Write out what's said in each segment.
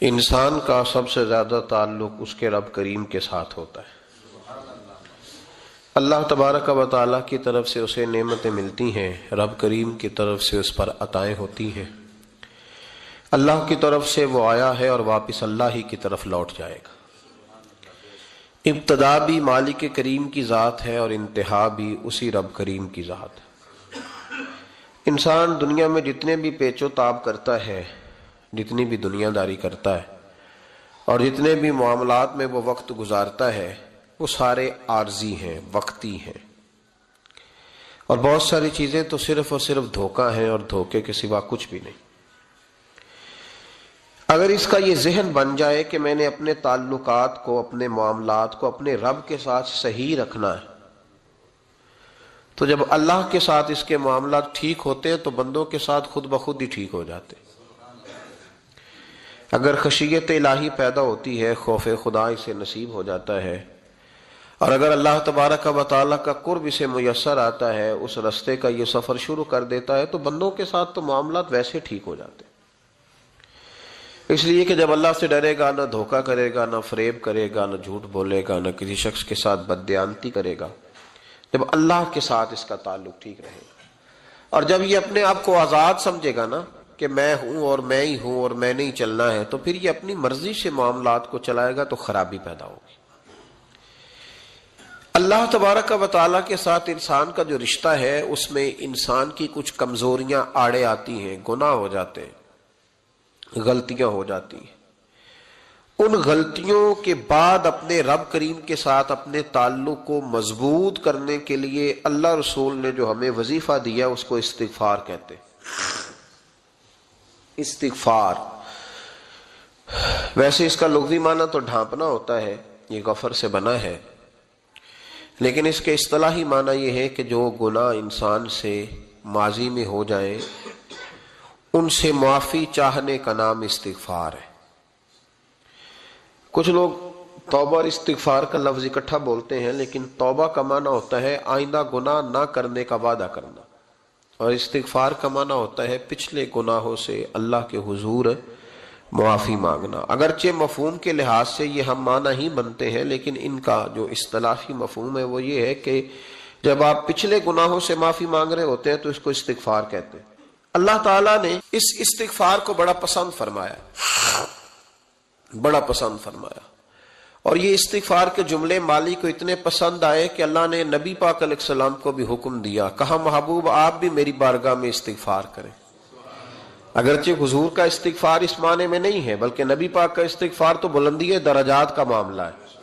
انسان کا سب سے زیادہ تعلق اس کے رب کریم کے ساتھ ہوتا ہے۔ اللہ تبارک و تعالیٰ کی طرف سے اسے نعمتیں ملتی ہیں، رب کریم کی طرف سے اس پر عطائیں ہوتی ہیں۔ اللہ کی طرف سے وہ آیا ہے اور واپس اللہ ہی کی طرف لوٹ جائے گا۔ ابتدا بھی مالک کریم کی ذات ہے اور انتہا بھی اسی رب کریم کی ذات ہے۔ انسان دنیا میں جتنے بھی پیچ و تاب کرتا ہے، جتنی بھی دنیا داری کرتا ہے اور جتنے بھی معاملات میں وہ وقت گزارتا ہے، وہ سارے عارضی ہیں، وقتی ہیں، اور بہت ساری چیزیں تو صرف اور صرف دھوکہ ہیں اور دھوکے کے سوا کچھ بھی نہیں۔ اگر اس کا یہ ذہن بن جائے کہ میں نے اپنے تعلقات کو، اپنے معاملات کو اپنے رب کے ساتھ صحیح رکھنا ہے، تو جب اللہ کے ساتھ اس کے معاملات ٹھیک ہوتے ہیں تو بندوں کے ساتھ خود بخود ہی ٹھیک ہو جاتے ہیں۔ اگر خشیت الہی پیدا ہوتی ہے، خوف خدا اسے نصیب ہو جاتا ہے، اور اگر اللہ تبارک و تعالیٰ کا قرب اسے میسر آتا ہے، اس رستے کا یہ سفر شروع کر دیتا ہے، تو بندوں کے ساتھ تو معاملات ویسے ٹھیک ہو جاتے ہیں۔ اس لیے کہ جب اللہ سے ڈرے گا، نہ دھوکہ کرے گا، نہ فریب کرے گا، نہ جھوٹ بولے گا، نہ کسی شخص کے ساتھ بددیانتی کرے گا، جب اللہ کے ساتھ اس کا تعلق ٹھیک رہے گا، اور جب یہ اپنے آپ کو آزاد سمجھے گا نا کہ میں ہوں اور میں ہی ہوں اور میں نے ہی چلنا ہے، تو پھر یہ اپنی مرضی سے معاملات کو چلائے گا تو خرابی پیدا ہوگی۔ اللہ تبارک و تعالیٰ کے ساتھ انسان کا جو رشتہ ہے، اس میں انسان کی کچھ کمزوریاں آڑے آتی ہیں، گناہ ہو جاتے ہیں، غلطیاں ہو جاتی ہیں۔ ان غلطیوں کے بعد اپنے رب کریم کے ساتھ اپنے تعلق کو مضبوط کرنے کے لیے اللہ رسول نے جو ہمیں وظیفہ دیا اس کو استغفار کہتے ہیں۔ استغفار ویسے اس کا لغوی معنی تو ڈھانپنا ہوتا ہے، یہ غفر سے بنا ہے، لیکن اس کے اصطلاحی معنی یہ ہے کہ جو گناہ انسان سے ماضی میں ہو جائیں ان سے معافی چاہنے کا نام استغفار ہے۔ کچھ لوگ توبہ اور استغفار کا لفظ اکٹھا بولتے ہیں، لیکن توبہ کا معنی ہوتا ہے آئندہ گناہ نہ کرنے کا وعدہ کرنا، اور استغفار کا معنی ہوتا ہے پچھلے گناہوں سے اللہ کے حضور معافی مانگنا۔ اگرچہ مفہوم کے لحاظ سے یہ ہم معنی ہی بنتے ہیں، لیکن ان کا جو اصطلاحی مفہوم ہے وہ یہ ہے کہ جب آپ پچھلے گناہوں سے معافی مانگ رہے ہوتے ہیں تو اس کو استغفار کہتے ہیں۔ اللہ تعالیٰ نے اس استغفار کو بڑا پسند فرمایا، بڑا پسند فرمایا، اور یہ استغفار کے جملے مالی کو اتنے پسند آئے کہ اللہ نے نبی پاک علیہ السلام کو بھی حکم دیا، کہا محبوب آپ بھی میری بارگاہ میں استغفار کریں۔ اگرچہ حضور کا استغفار اس معنی میں نہیں ہے، بلکہ نبی پاک کا استغفار تو بلندی درجات کا معاملہ ہے۔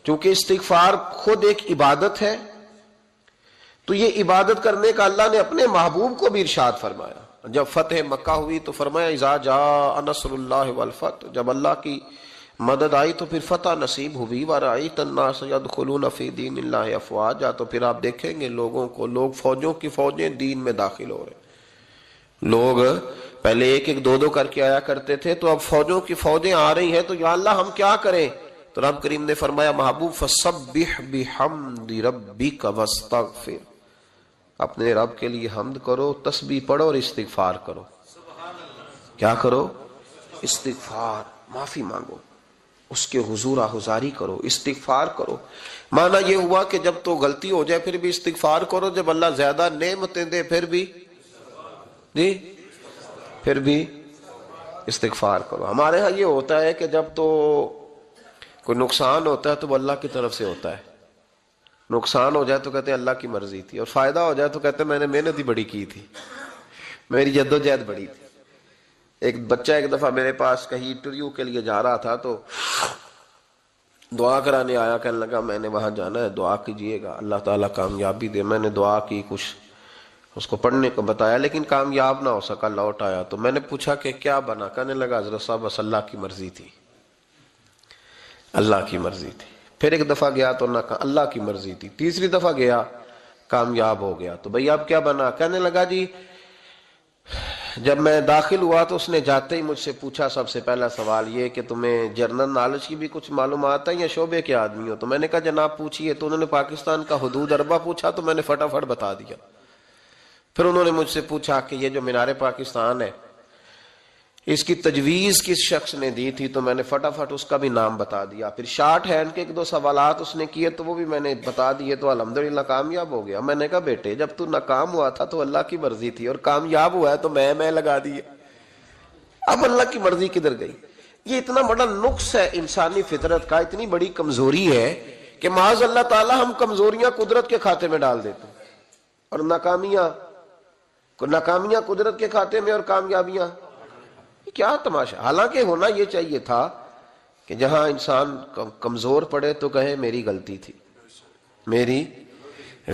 چونکہ استغفار خود ایک عبادت ہے، تو یہ عبادت کرنے کا اللہ نے اپنے محبوب کو بھی ارشاد فرمایا۔ جب فتح مکہ ہوئی تو فرمایا اذا جاء نصر اللہ والفتح، جب اللہ کی مدد آئی تو پھر فتح نصیب ہوئی، وَرَأَيْتَ النَّاسَ يَدْخُلُونَ فِي دِينِ اللَّهِ أَفْوَاجًا، تو پھر آپ دیکھیں گے لوگوں کو، لوگ فوجوں کی فوجیں دین میں داخل ہو رہے ہیں۔ لوگ پہلے ایک ایک دو دو کر کے آیا کرتے تھے، تو اب فوجوں کی فوجیں آ رہی ہیں، تو یا اللہ ہم کیا کریں؟ تو رب کریم نے فرمایا محبوب فَسَبِّحْ بِحَمْدِ رَبِّكَ وَاسْتَغْفِرْ، اپنے رب کے لیے حمد کرو، تسبیح پڑھو اور استغفار کرو۔ کیا کرو؟ استغفار، معافی مانگو، اس کے حضور آہذاری کرو، استغفار کرو۔ معنی یہ ہوا کہ جب تو غلطی ہو جائے پھر بھی استغفار کرو، جب اللہ زیادہ نعمتیں دے پھر بھی استغفار کرو۔ ہمارے ہاں یہ ہوتا ہے کہ جب تو کوئی نقصان ہوتا ہے تو وہ اللہ کی طرف سے ہوتا ہے، نقصان ہو جائے تو کہتے ہیں اللہ کی مرضی تھی، اور فائدہ ہو جائے تو کہتے ہیں میں نے محنت ہی بڑی کی تھی، میری جدوجہد بڑی تھی۔ ایک بچہ ایک دفعہ میرے پاس کہیں انٹرویو کے لیے جا رہا تھا، تو دعا کرانے آیا، کہنے لگا میں نے وہاں جانا ہے، دعا کیجئے گا اللہ تعالیٰ کامیابی دے۔ میں نے دعا کی، کچھ اس کو پڑھنے کو بتایا، لیکن کامیاب نہ ہو سکا، لوٹ آیا۔ تو میں نے پوچھا کہ کیا بنا؟ کہنے لگا حضرت صاحب بس اللہ کی مرضی تھی، اللہ کی مرضی تھی۔ پھر ایک دفعہ گیا تو نہ، کہا اللہ کی مرضی تھی۔ تیسری دفعہ گیا، کامیاب ہو گیا۔ تو بھئی اب کیا بنا؟ کہنے لگا جی جب میں داخل ہوا تو اس نے جاتے ہی مجھ سے پوچھا سب سے پہلا سوال یہ کہ تمہیں جنرل نالج کی بھی کچھ معلومات ہے یا شعبے کے آدمی ہو؟ تو میں نے کہا جناب پوچھئے۔ تو انہوں نے پاکستان کا حدود اربہ پوچھا تو میں نے فٹافٹ بتا دیا۔ پھر انہوں نے مجھ سے پوچھا کہ یہ جو مینار پاکستان ہے اس کی تجویز کس شخص نے دی تھی تو میں نے فٹافٹ اس کا بھی نام بتا دیا. پھر شارٹ ہینڈ کے 1-2 سوالات اس نے کیے تو وہ بھی میں نے بتا دیے, تو الحمدللہ کامیاب ہو گیا. میں نے کہا بیٹے جب تو ناکام ہوا تھا تو اللہ کی مرضی تھی, اور کامیاب ہوا ہے تو میں لگا دیے. اب اللہ کی مرضی کدھر گئی؟ یہ اتنا بڑا نقص ہے انسانی فطرت کا, اتنی بڑی کمزوری ہے کہ معاذ اللہ تعالی ہم کمزوریاں قدرت کے کھاتے میں ڈال دیتے ہیں, اور ناکامیاں قدرت کے کھاتے میں, اور کامیابیاں. کیا تماشا. حالانکہ ہونا یہ چاہیے تھا کہ جہاں انسان کمزور پڑے تو کہے میری غلطی تھی, میری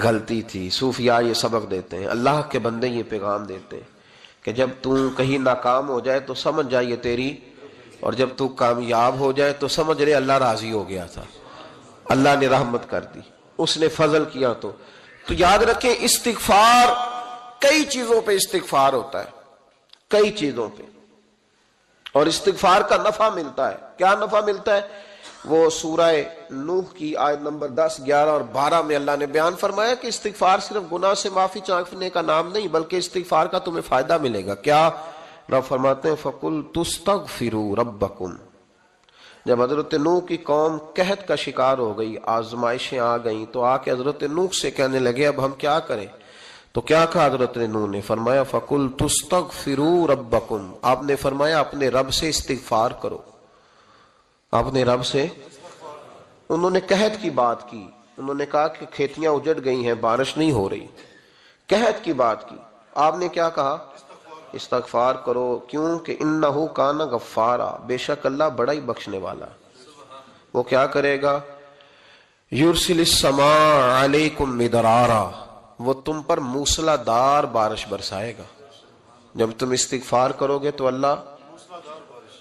غلطی تھی. صوفیاء یہ سبق دیتے ہیں, اللہ کے بندے یہ پیغام دیتے ہیں کہ جب تو کہیں ناکام ہو جائے تو سمجھ جائے یہ تیری, اور جب تو کامیاب ہو جائے تو سمجھ رہے اللہ راضی ہو گیا تھا, اللہ نے رحمت کر دی, اس نے فضل کیا. تو یاد رکھیں استغفار, کئی چیزوں پہ استغفار ہوتا ہے, کئی چیزوں پہ, اور استغفار کا نفع ملتا ہے. کیا نفع ملتا ہے؟ وہ سورہ نوح کی آیت نمبر 10, 11 اور 12 میں اللہ نے بیان فرمایا کہ استغفار صرف گناہ سے معافی چاہنے کا نام نہیں, بلکہ استغفار کا تمہیں فائدہ ملے گا. کیا؟ رب فرماتے ہیں فَقُلْ تُسْتَغْفِرُوا رَبَّكُمْ. جب حضرت نوح کی قوم قحط کا شکار ہو گئی, آزمائشیں آ گئیں, تو آ کے حضرت نوح سے کہنے لگے اب ہم کیا کریں؟ تو کیا کہا حضرت نوح نے؟ فرمایا فَقُلْ تُسْتَغْفِرُوا رَبَّكُمْ. آپ نے فرمایا اپنے رب سے استغفار کرو, اپنے رب سے. انہوں نے قحط کی بات کی, انہوں نے کہا کہ کھیتیاں اجڑ گئی ہیں, بارش نہیں ہو رہی, قحط کی بات کی. آپ نے کیا کہا؟ استغفار کرو. کیوں کہ انہو کان غفارا, بے شک اللہ بڑا ہی بخشنے والا. وہ کیا کرے گا؟ یرسل السماء علیکم مدرارا, وہ تم پر موسلا دار بارش برسائے گا. جب تم استغفار کرو گے تو اللہ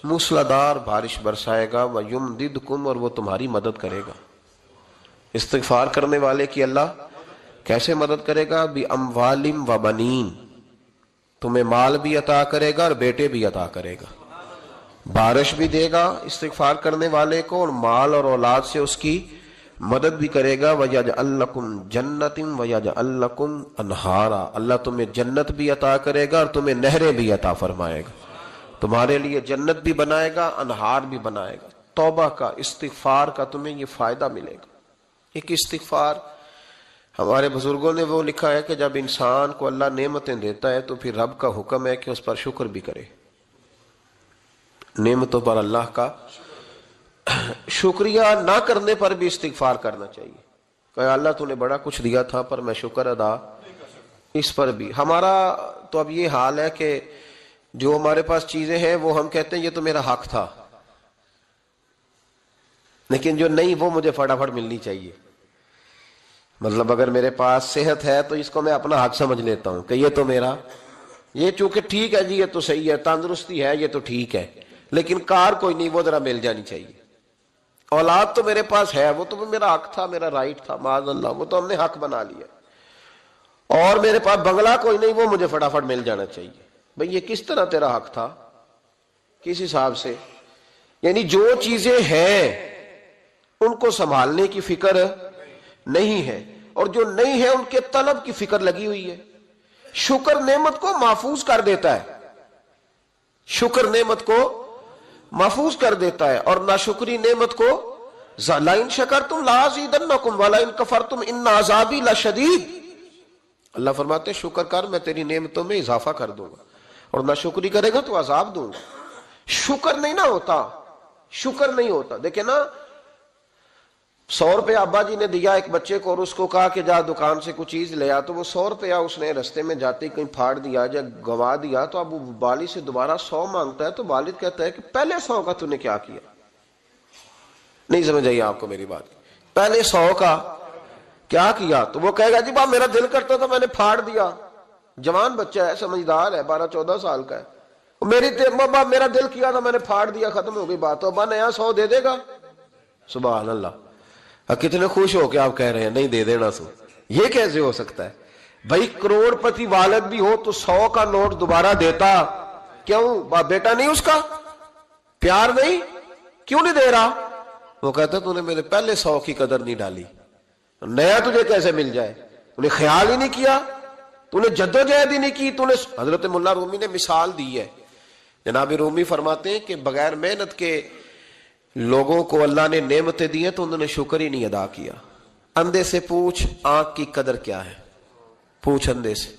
موسلا دار بارش برسائے گا. وَيُمْدِدْكُمْ, اور وہ تمہاری مدد کرے گا. استغفار کرنے والے کی اللہ کیسے مدد کرے گا؟ بِأَمْوَالٍ وَبَنِينَ, تمہیں مال بھی عطا کرے گا اور بیٹے بھی عطا کرے گا. بارش بھی دے گا استغفار کرنے والے کو, اور مال اور اولاد سے اس کی مدد بھی کرے گا. وَيَجْعَلْ لَكُمْ جَنَّةٍ وَيَجْعَلْ لَكُمْ أَنْهَارًا, اللہ تمہیں جنت بھی عطا کرے گا اور تمہیں نہریں بھی عطا فرمائے گا. تمہارے لیے جنت بھی بنائے گا, انہار بھی بنائے گا. توبہ کا, استغفار کا تمہیں یہ فائدہ ملے گا. ایک استغفار, ہمارے بزرگوں نے وہ لکھا ہے کہ جب انسان کو اللہ نعمتیں دیتا ہے تو پھر رب کا حکم ہے کہ اس پر شکر بھی کرے. نعمتوں پر اللہ کا شکریہ نہ کرنے پر بھی استغفار کرنا چاہیے کہ اللہ تو نے بڑا کچھ دیا تھا پر میں شکر ادا اس پر بھی. ہمارا تو اب یہ حال ہے کہ جو ہمارے پاس چیزیں ہیں وہ ہم کہتے ہیں یہ تو میرا حق تھا, لیکن جو نہیں وہ مجھے فٹافٹ ملنی چاہیے. مطلب اگر میرے پاس صحت ہے تو اس کو میں اپنا حق سمجھ لیتا ہوں کہ یہ تو میرا, یہ چونکہ ٹھیک ہے جی, یہ تو صحیح ہے, تندرستی ہے یہ تو ٹھیک ہے, لیکن کار کوئی نہیں, وہ ذرا مل جانی چاہیے. اولاد تو میرے پاس ہے, وہ تو میرا حق تھا, میرا رائٹ تھا, معاذ اللہ وہ تو ہم نے حق بنا لیا. اور میرے پاس بنگلہ کوئی نہیں, وہ مجھے فٹافٹ مل جانا چاہیے. بھئی یہ کس طرح تیرا حق تھا, کس حساب سے؟ یعنی جو چیزیں ہیں ان کو سنبھالنے کی فکر نہیں ہے, اور جو نہیں ہے ان کے طلب کی فکر لگی ہوئی ہے. شکر نعمت کو محفوظ کر دیتا ہے, شکر نعمت کو محفوظ کر دیتا ہے, اور ناشکری نعمت کو لَئِن شَكَرْتُمْ لَأَزِيدَنَّكُمْ وَلَئِن كَفَرْتُمْ إِنَّ عَذَابِي لَشَدِيدٌ. اللہ فرماتے ہیں شکر کر, میں تیری نعمتوں میں اضافہ کر دوں گا, اور ناشکری کرے گا تو عذاب دوں گا. شکر نہیں نہ ہوتا, شکر نہیں ہوتا. دیکھیں نا, 100 روپے ابا جی نے دیا ایک بچے کو, اور اس کو کہا کہ جا دکان سے کچھ چیز لے آ, تو وہ 100 روپیہ اس نے رستے میں جاتے کہیں پھاڑ دیا یا گوا دیا, تو اب وہ والد سے دوبارہ 100 مانگتا ہے, تو والد کہتا ہے کہ پہلے 100 کا تو نے کیا کیا؟ نہیں سمجھ آئی آپ کو میری بات؟ پہلے 100 کا کیا کیا؟ تو وہ کہے گا جی باپ میرا دل کرتا تھا میں نے پھاڑ دیا. جوان بچہ ہے, سمجھدار ہے, 12-14 سال کا ہے, میرا دل کیا تھا میں نے پھاڑ دیا, ختم ہو گئی بات. تو ابا نیا 100 دے دے گا؟ سبحان اللہ. کتنے خوش ہو کے آپ کہہ رہے ہیں نہیں دے دینا سو. یہ کیسے ہو سکتا ہے بھائی؟ کروڑ پتی والد بھی ہو تو 100 کا نوٹ دوبارہ دیتا کیوں؟ بیٹا نہیں اس کا پیار نہیں, کیوں نہیں دے رہا؟ وہ کہتا تو نے میرے پہلے 100 کی قدر نہیں ڈالی, نیا تجھے کیسے مل جائے؟ تو نے خیال ہی نہیں کیا, تو نے جدوجہد ہی نہیں کی, تو نے. حضرت ملا رومی نے مثال دی ہے, جناب رومی فرماتے ہیں کہ بغیر محنت کے لوگوں کو اللہ نے نعمتیں دی ہیں تو انہوں نے شکر ہی نہیں ادا کیا. اندھے سے پوچھ آنکھ کی قدر کیا ہے. پوچھ اندھے سے،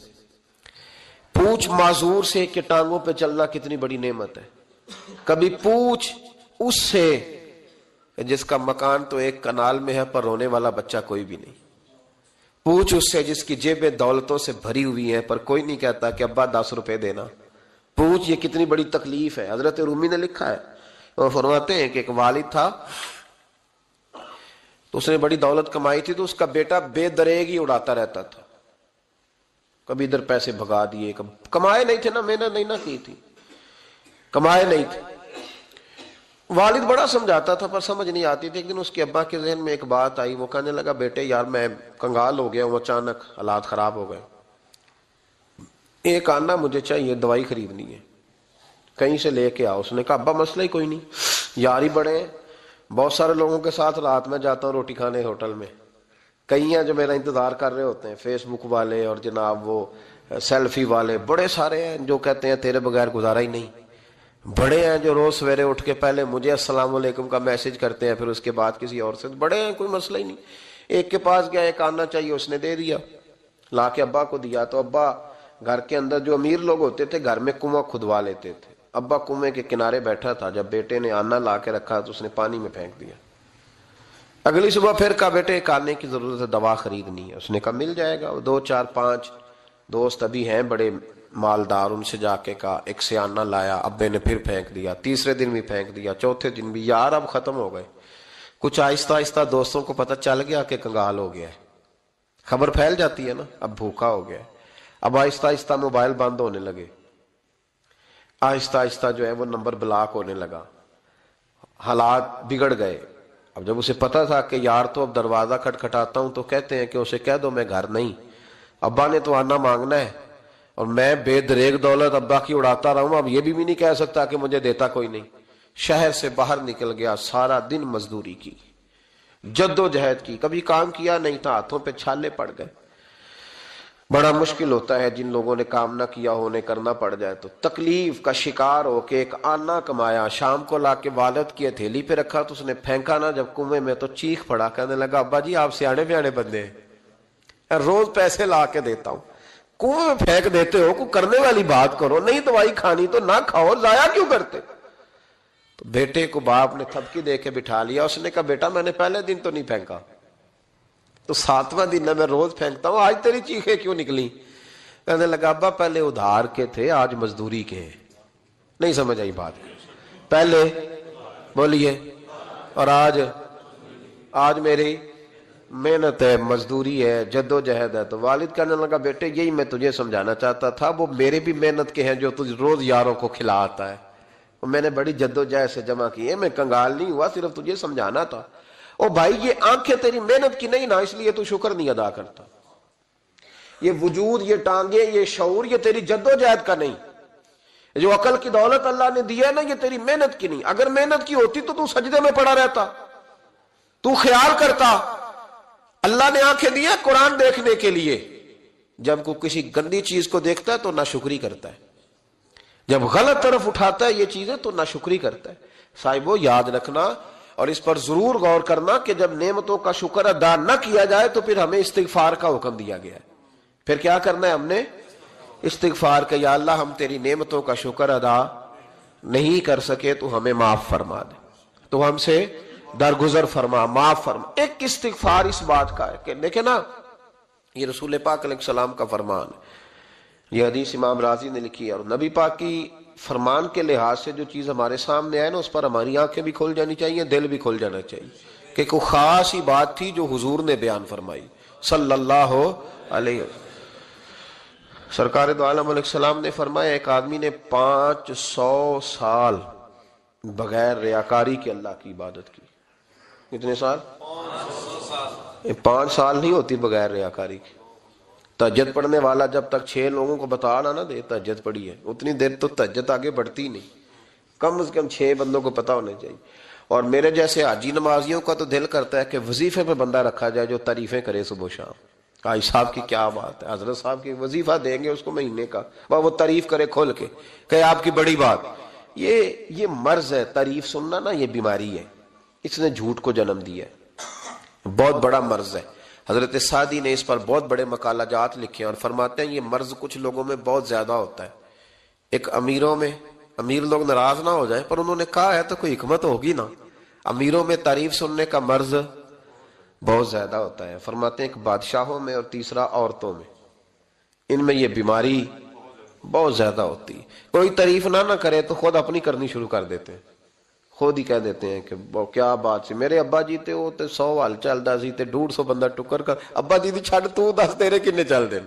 پوچھ معذور سے کہ ٹانگوں پہ چلنا کتنی بڑی نعمت ہے. کبھی پوچھ اس سے جس کا مکان تو ایک کنال میں ہے پر رونے والا بچہ کوئی بھی نہیں. پوچھ اس سے جس کی جیبیں دولتوں سے بھری ہوئی ہیں پر کوئی نہیں کہتا کہ ابا 10 روپے دینا. پوچھ یہ کتنی بڑی تکلیف ہے. حضرت رومی نے لکھا ہے، وہ فرماتے ہیں کہ ایک والد تھا تو اس نے بڑی دولت کمائی تھی تو اس کا بیٹا بے دریغ ہی اڑاتا رہتا تھا. کبھی ادھر پیسے بھگا دیے، کمائے نہیں تھے نا، محنت نہیں نہ کی تھی، کمائے نہیں تھے. والد بڑا سمجھاتا تھا پر سمجھ نہیں آتی تھی. ایک دن اس کے ابا کے ذہن میں ایک بات آئی. وہ کہنے لگا بیٹے یار میں کنگال ہو گیا ہوں، اچانک حالات خراب ہو گئے، ایک آنا مجھے چاہیے، دوائی خریدنی ہے، کہیں سے لے کے آؤ. اس نے کہا ابا مسئلہ ہی کوئی نہیں، یار ہی بڑے ہیں، بہت سارے لوگوں کے ساتھ رات میں جاتا ہوں روٹی کھانے ہوٹل میں، کئی ہیں جو میرا انتظار کر رہے ہوتے ہیں، فیس بک والے اور جناب وہ سیلفی والے بڑے سارے ہیں جو کہتے ہیں تیرے بغیر گزارا ہی نہیں. بڑے ہیں جو روز سویرے اٹھ کے پہلے مجھے السلام علیکم کا میسج کرتے ہیں پھر اس کے بعد کسی اور سے. بڑے ہیں، کوئی مسئلہ ہی نہیں. ایک کے پاس گیا، ایک آنا چاہیے، اس نے دے دیا، لا کے ابا کو دیا. تو ابا گھر کے اندر جو امیر لوگ ہوتے تھے گھر میں کنواں کھدوا لیتے تھے. ابا کنویں کے کنارے بیٹھا تھا، جب بیٹے نے آنا لا کے رکھا تو اس نے پانی میں پھینک دیا. اگلی صبح پھر کہا بیٹے ایک آنے کی ضرورت ہے، دوا خریدنی ہے. اس نے کہا مل جائے گا. 2 4 5 دوست ابھی ہیں بڑے مالدار، ان سے جا کے کہا، ایک سے آنا لایا، ابے نے پھر پھینک دیا، تیسرے دن بھی پھینک دیا، چوتھے دن بھی. یار اب ختم ہو گئے. کچھ آہستہ آہستہ دوستوں کو پتہ چل گیا کہ کنگال ہو گیا ہے، خبر پھیل جاتی ہے نا، اب بھوکا ہو گیا ہے. اب آہستہ آہستہ موبائل بند ہونے لگے، آہستہ آہستہ جو ہے وہ نمبر بلاک ہونے لگا، حالات بگڑ گئے. اب جب اسے پتا تھا کہ یار تو اب دروازہ کھٹکھٹاتا ہوں تو کہتے ہیں کہ اسے کہہ دو میں گھر نہیں، ابا نے تو آنا مانگنا ہے اور میں بے دریغ دولت ابا کی اڑاتا رہا ہوں، اب یہ بھی نہیں کہہ سکتا کہ مجھے دیتا کوئی نہیں. شہر سے باہر نکل گیا، سارا دن مزدوری کی، جد و جہد کی، کبھی کام کیا نہیں تھا، ہاتھوں پہ چھالے پڑ گئے. بڑا مشکل ہوتا ہے جن لوگوں نے کام نہ کیا ہو، انہیں کرنا پڑ جائے تو. تکلیف کا شکار ہو کے ایک آنا کمایا، شام کو لا کے والد کی ہتھیلی پہ رکھا تو اس نے پھینکا نا جب کنویں میں تو چیخ پڑا، کہنے لگا ابا جی آپ سیانے بیانے بندے ہیں، روز پیسے لا کے دیتا ہوں، کنویں میں پھینک دیتے ہو، کوئی کرنے والی بات کرو. نہیں دوائی کھانی تو نہ کھاؤ، ضائع کیوں کرتے. تو بیٹے کو باپ نے تھپکی دے کے بٹھا لیا. اس نے کہا بیٹا میں نے پہلے دن تو نہیں پھینکا، تو 7واں دن میں روز پھینکتا ہوں، آج تیری چیخیں کیوں نکلی. کہنے لگا ابا پہلے ادھار کے تھے آج مزدوری کے ہیں. نہیں سمجھ آئی بات. پہلے بولیے اور آج میری محنت ہے، مزدوری ہے، جد و جہد ہے. تو والد کہنے لگا بیٹے یہی میں تجھے سمجھانا چاہتا تھا، وہ میرے بھی محنت کے ہیں جو تجھ روز یاروں کو کھلا آتا ہے، میں نے بڑی جد و جہد سے جمع کی ہے، میں کنگال نہیں ہوا، صرف تجھے سمجھانا تھا. او بھائی یہ آنکھیں تیری محنت کی نہیں نا، اس لیے تو شکر نہیں ادا کرتا. یہ وجود، یہ ٹانگیں، یہ شعور، یہ تیری جد و جہد کا نہیں. جو عقل کی دولت اللہ نے دی ہے نا، یہ تیری محنت کی نہیں. اگر محنت کی ہوتی تو سجدے میں پڑا رہتا، تو خیال کرتا. اللہ نے آنکھیں دی ہیں قرآن دیکھنے کے لیے. جب کوئی کسی گندی چیز کو دیکھتا ہے تو ناشکری کرتا ہے، جب غلط طرف اٹھاتا ہے یہ چیزیں تو ناشکری کرتا ہے. صاحبو یاد رکھنا اور اس پر ضرور غور کرنا کہ جب نعمتوں کا شکر ادا نہ کیا جائے تو پھر ہمیں استغفار کا حکم دیا گیا ہے. پھر کیا کرنا ہے ہم نے؟ استغفار کہ یا اللہ ہم تیری نعمتوں کا شکر ادا نہیں کر سکے تو ہمیں معاف فرما دے، تو ہم سے درگزر فرما، معاف فرما. ایک استغفار اس بات کا ہے کہ دیکھیں نا، یہ رسول پاک علیہ السلام کا فرمان ہے. یہ حدیث امام رازی نے لکھی ہے، اور نبی پاک کی فرمان کے لحاظ سے جو چیز ہمارے سامنے آئے نا اس پر ہماری آنکھیں بھی کھل جانی چاہیے، دل بھی کھل جانا چاہیے کہ کوئی خاص ہی بات تھی جو حضور نے بیان فرمائی صلی اللہ علیہ وسلم. سرکار دو عالم علیہ السلام نے فرمایا ایک آدمی نے 500 سال بغیر ریاکاری کے اللہ کی عبادت کی. کتنے سال؟ 5 سال نہیں ہوتی بغیر ریاکاری کی. تہجد پڑھنے والا جب تک 6 لوگوں کو بتا نہ دے تہجد پڑھی ہے اتنی دیر تو تہجد آگے بڑھتی نہیں. کم از کم 6 بندوں کو پتا ہونے چاہیے. اور میرے جیسے حاجی نمازیوں کا تو دل کرتا ہے کہ وظیفے پہ بندہ رکھا جائے جو تعریفیں کرے صبح و شام. حاجی صاحب کی کیا بات ہے، حضرت صاحب کی وظیفہ دیں گے اس کو مہینے کا، وہ تعریف کرے کھول کے کہ آپ کی بڑی بات. یہ مرض ہے، تعریف سننا نا یہ بیماری ہے، اس نے جھوٹ کو جنم دیا ہے، بہت بڑا مرض ہے۔ حضرت سعدی نے اس پر بہت بڑے مقالہ جات لکھے ہیں اور فرماتے ہیں یہ مرض کچھ لوگوں میں بہت زیادہ ہوتا ہے۔ ایک امیروں میں، امیر لوگ ناراض نہ ہو جائیں پر انہوں نے کہا ہے تو کوئی حکمت ہوگی نا، امیروں میں تعریف سننے کا مرض بہت زیادہ ہوتا ہے۔ فرماتے ہیں ایک بادشاہوں میں اور تیسرا عورتوں میں، ان میں یہ بیماری بہت زیادہ ہوتی ہے۔ کوئی تعریف نہ کرے تو خود اپنی کرنی شروع کر دیتے ہیں، خود ہی کہہ دیتے ہیں کہ کیا بات سی، میرے ابا جی تے وہ تے 100 حال چلدا سی تے 150 بندہ ٹکر کر، ابا جی دی چھڈ تو دس تیرے کنے چل دے،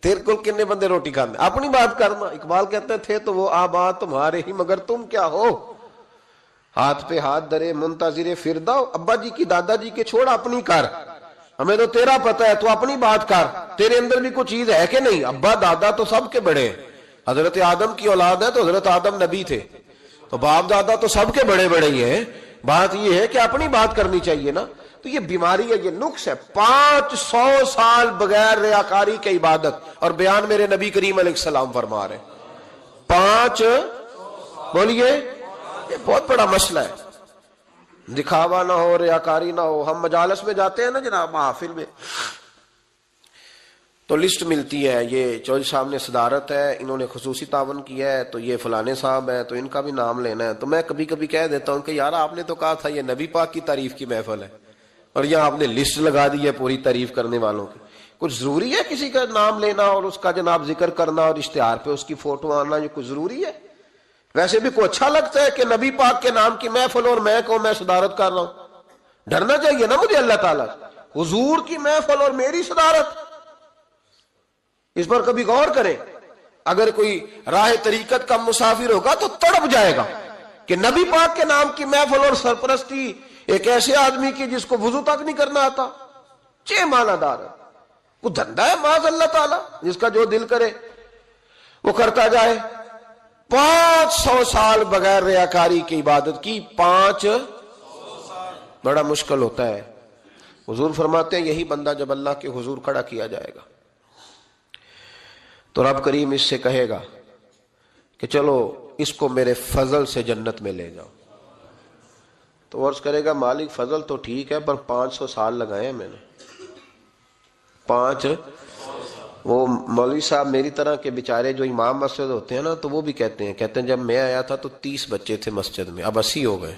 تیرے کو کنے بندے روٹی کھاندے، اپنی بات کرنا۔ اقبال کہتے تھے تو وہ آباد تمہارے ہی مگر تم کیا ہو، ہاتھ پہ ہاتھ درے منتظر فرداؤ، ابا جی کی دادا جی کے چھوڑ اپنی کر، ہمیں تو تیرا پتہ ہے تو اپنی بات کر، تیرے اندر بھی کوئی چیز ہے کہ نہیں۔ ابا دادا تو سب کے بڑے ہیں، حضرت آدم کی اولاد ہے تو حضرت آدم نبی تھے، تو باپ دادا تو سب کے بڑے بڑے ہی ہیں، بات یہ ہے کہ اپنی بات کرنی چاہیے نا۔ تو یہ بیماری ہے، یہ نقص ہے۔ 500 سال بغیر ریاکاری کی عبادت، اور بیان میرے نبی کریم علیہ السلام فرما رہے ہیں 5، بولیے، یہ بہت بڑا مسئلہ ہے، دکھاوا نہ ہو، ریاکاری نہ ہو۔ ہم مجالس میں جاتے ہیں نا جناب، محافل میں، تو لسٹ ملتی ہے، یہ چودھری صاحب نے صدارت ہے، انہوں نے خصوصی تعاون کیا ہے، تو یہ فلانے صاحب ہے تو ان کا بھی نام لینا ہے۔ تو میں کبھی کبھی کہہ دیتا ہوں کہ یار آپ نے تو کہا تھا یہ نبی پاک کی تعریف کی محفل ہے، اور یہاں آپ نے لسٹ لگا دی ہے پوری تعریف کرنے والوں کی۔ کچھ ضروری ہے کسی کا نام لینا اور اس کا جناب ذکر کرنا اور اشتہار پہ اس کی فوٹو آنا، یہ کچھ ضروری ہے؟ ویسے بھی کوئی اچھا لگتا ہے کہ نبی پاک کے نام کی محفل اور میں کہوں میں صدارت کر رہا ہوں؟ ڈرنا چاہیے نا مجھے اللہ تعالیٰ، حضور کی محفل اور میری صدارت، اس پر کبھی غور کریں۔ اگر کوئی راہ طریقت کا مسافر ہوگا تو تڑپ جائے گا کہ نبی پاک کے نام کی محفل اور سرپرستی ایک ایسے آدمی کی جس کو وضو تک نہیں کرنا آتا، چھ معنی دار ہے، وہ دھندا ہے معاذ اللہ تعالیٰ، جس کا جو دل کرے وہ کرتا جائے۔ 500 سال بغیر ریاکاری کی عبادت کی، 500 بڑا مشکل ہوتا ہے۔ حضور فرماتے ہیں یہی بندہ جب اللہ کے حضور کھڑا کیا جائے گا تو رب کریم اس سے کہے گا کہ چلو اس کو میرے فضل سے جنت میں لے جاؤ، تو عرض کرے گا مالک فضل تو ٹھیک ہے پر 500 سال لگائے ہیں میں نے، 5۔ وہ مولوی صاحب میری طرح کے بیچارے جو امام مسجد ہوتے ہیں نا، تو وہ بھی کہتے ہیں جب میں آیا تھا تو 30 بچے تھے مسجد میں، اب 80 ہو گئے۔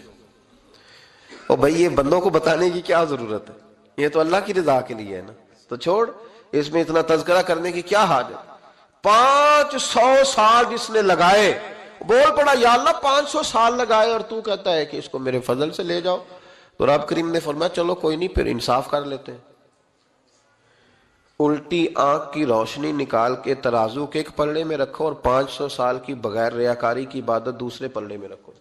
اور بھائی یہ بندوں کو بتانے کی کیا ضرورت ہے، یہ تو اللہ کی رضا کے لیے ہے نا، تو چھوڑ اس میں اتنا تذکرہ کرنے کی کیا حاجت۔ 500 سال جس نے لگائے، بول پڑا یا اللہ 500 سال لگائے اور تو کہتا ہے کہ اس کو میرے فضل سے لے جاؤ، تو رب کریم نے فرمایا چلو کوئی نہیں، پھر انصاف کر لیتے ہیں، الٹی آنکھ کی روشنی نکال کے ترازو کے ایک پلڑے میں رکھو اور 500 سال کی بغیر ریاکاری کی عبادت دوسرے پلڑے میں رکھو۔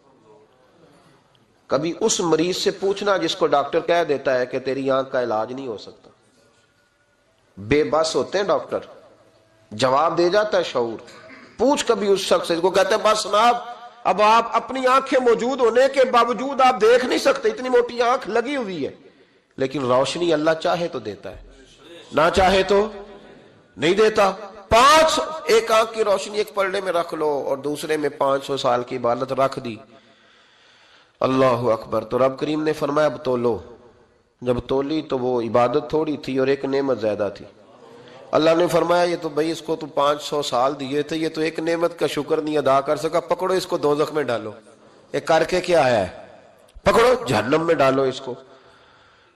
کبھی اس مریض سے پوچھنا جس کو ڈاکٹر کہہ دیتا ہے کہ تیری آنکھ کا علاج نہیں ہو سکتا، بے بس ہوتے ہیں ڈاکٹر، جواب دے جاتا ہے شعور۔ پوچھ کبھی اس شخص سے کو کہتے ہیں بس جناب اب آپ اپنی آنکھیں موجود ہونے کے باوجود آپ دیکھ نہیں سکتے، اتنی موٹی آنکھ لگی ہوئی ہے، لیکن روشنی اللہ چاہے تو دیتا ہے، نہ چاہے تو نہیں دیتا۔ 500 ایک آنکھ کی روشنی ایک پلڑے میں رکھ لو اور دوسرے میں 500 سال کی عبادت رکھ دی، اللہ اکبر۔ تو رب کریم نے فرمایا اب تولو، جب تولی تو وہ عبادت تھوڑی تھی اور ایک نعمت زیادہ تھی۔ اللہ نے فرمایا یہ تو بھائی اس کو تو 500 سال دیے تھے، یہ تو ایک نعمت کا شکر نہیں ادا کر سکا، پکڑو اس کو دوزخ میں ڈالو۔ ایک کر کے کیا آیا ہے، پکڑو جہنم میں ڈالو، اس کو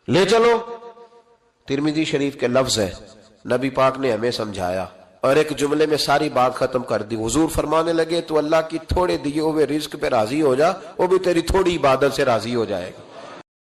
لے چلو۔ ترمذی شریف کے لفظ ہے، نبی پاک نے ہمیں سمجھایا اور ایک جملے میں ساری بات ختم کر دی۔ حضور فرمانے لگے تو اللہ کی تھوڑے دیے ہوئے رزق پہ راضی ہو جا، وہ بھی تیری تھوڑی عبادت سے راضی ہو جائے گا۔